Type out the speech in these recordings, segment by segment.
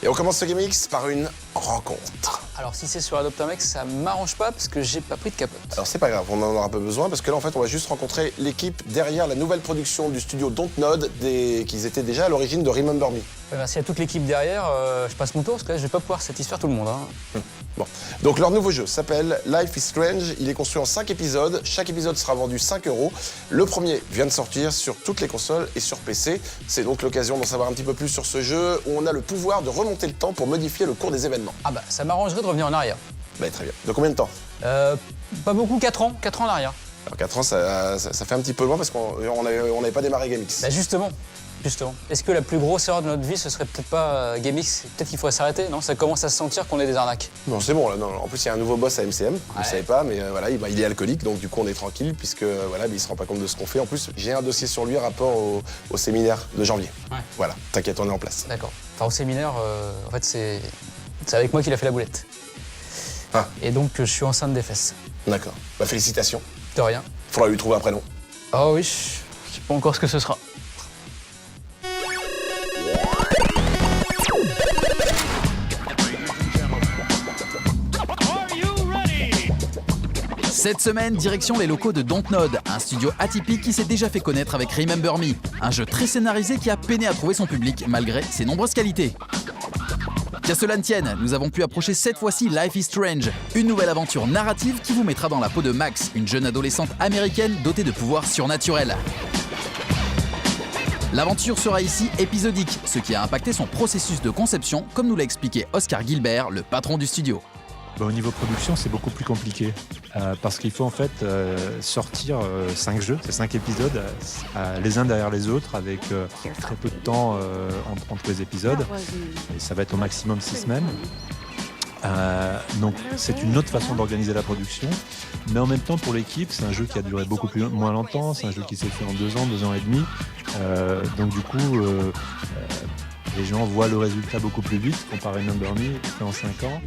Et on commence ce GameX par une rencontre. Alors si c'est sur Adoptamex, ça m'arrange pas parce que j'ai pas pris de capote. Alors c'est pas grave, on en aura un peu besoin parce que là en fait on va juste rencontrer l'équipe derrière la nouvelle production du studio Dontnod qu'ils étaient déjà à l'origine de Remember Me. Merci à toute l'équipe derrière, je passe mon tour parce que là je vais pas pouvoir satisfaire tout le monde. Bon. Donc leur nouveau jeu s'appelle Life is Strange, il est construit en 5 épisodes, chaque épisode sera vendu 5 €. Le premier vient de sortir sur toutes les consoles et sur PC. C'est donc l'occasion d'en savoir un petit peu plus sur ce jeu où on a le pouvoir de remonter le temps pour modifier le cours des événements. Ah bah ça m'arrangerait de revenir en arrière. Bah très bien. De combien de temps? Pas beaucoup, 4 ans en arrière. Alors 4 ans ça fait un petit peu loin parce qu'on n'avait pas démarré GameX. Bah justement. Est-ce que la plus grosse erreur de notre vie, ce serait peut-être pas GameX? Peut-être qu'il faudrait s'arrêter, non? Ça commence à se sentir qu'on est des arnaques. Non, c'est bon, là. Non. En plus, il y a un nouveau boss à MCM, vous ne savez pas, mais voilà, il est alcoolique, donc du coup, on est tranquille, puisque voilà, il se rend pas compte de ce qu'on fait. En plus, j'ai un dossier sur lui, rapport au séminaire de janvier. Ouais. Voilà, t'inquiète, on est en place. D'accord. Enfin, au séminaire, en fait, c'est avec moi qu'il a fait la boulette. Ah. Et donc, je suis enceinte des fesses. D'accord. Bah, félicitations. De rien. Faudra lui trouver un prénom. Oh oui, je sais pas encore ce que ce sera. Cette semaine, direction les locaux de Dontnod, un studio atypique qui s'est déjà fait connaître avec Remember Me, un jeu très scénarisé qui a peiné à trouver son public malgré ses nombreuses qualités. Qu'à cela ne tienne, nous avons pu approcher cette fois-ci Life is Strange, une nouvelle aventure narrative qui vous mettra dans la peau de Max, une jeune adolescente américaine dotée de pouvoirs surnaturels. L'aventure sera ici épisodique, ce qui a impacté son processus de conception, comme nous l'a expliqué Oscar Gilbert, le patron du studio. Au niveau production, c'est beaucoup plus compliqué parce qu'il faut en fait sortir 5 jeux, c'est 5 épisodes, les uns derrière les autres, avec très peu de temps entre les épisodes. Et ça va être au maximum 6 semaines. Donc c'est une autre façon d'organiser la production, mais en même temps pour l'équipe, c'est un jeu qui a duré moins longtemps, c'est un jeu qui s'est fait en 2 ans et demi. Donc du coup, les gens voient le résultat beaucoup plus vite comparé à Remember Me, fait en 5 ans.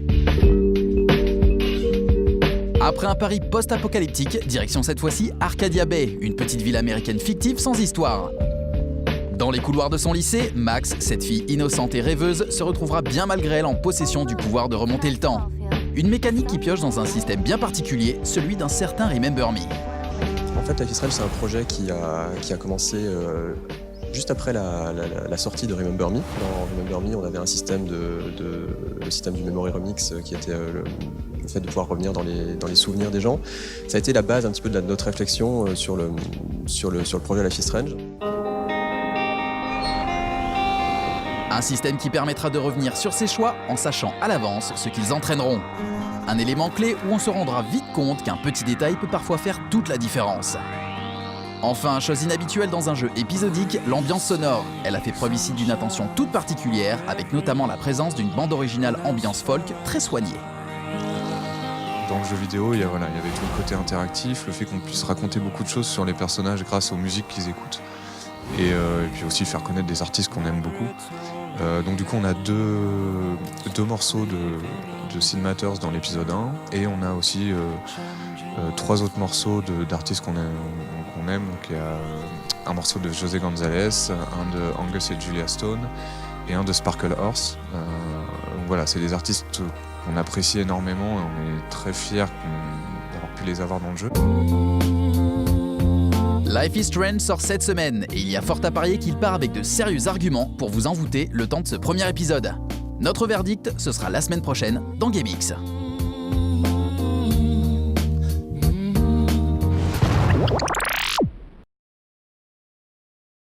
Après un pari post-apocalyptique, direction cette fois-ci Arcadia Bay, une petite ville américaine fictive sans histoire. Dans les couloirs de son lycée, Max, cette fille innocente et rêveuse, se retrouvera bien malgré elle en possession du pouvoir de remonter le temps. Une mécanique qui pioche dans un système bien particulier, celui d'un certain Remember Me. En fait, Life is Strange, c'est un projet qui a commencé juste après la sortie de Remember Me. Dans Remember Me, on avait un système le système du Memory Remix qui était le fait de pouvoir revenir dans les souvenirs des gens. Ça a été la base un petit peu de notre réflexion sur le projet Life is Strange. Un système qui permettra de revenir sur ses choix en sachant à l'avance ce qu'ils entraîneront. Un élément clé où on se rendra vite compte qu'un petit détail peut parfois faire toute la différence. Enfin, chose inhabituelle dans un jeu épisodique, l'ambiance sonore. Elle a fait preuve ici d'une attention toute particulière, avec notamment la présence d'une bande originale ambiance folk très soignée. Dans le jeu vidéo, il y avait tout le côté interactif, le fait qu'on puisse raconter beaucoup de choses sur les personnages grâce aux musiques qu'ils écoutent. Et puis aussi faire connaître des artistes qu'on aime beaucoup. Donc du coup, on a deux morceaux de Sid Matters dans l'épisode 1, et on a aussi 3 autres morceaux d'artistes qu'on aime. Donc il y a un morceau de José González, un de Angus et Julia Stone, et un de Sparkle Horse. Donc voilà, c'est des artistes qu'on apprécie énormément et on est très fiers d'avoir pu les avoir dans le jeu. Life is Strange sort cette semaine et il y a fort à parier qu'il part avec de sérieux arguments pour vous envoûter le temps de ce premier épisode. Notre verdict, ce sera la semaine prochaine dans GameX.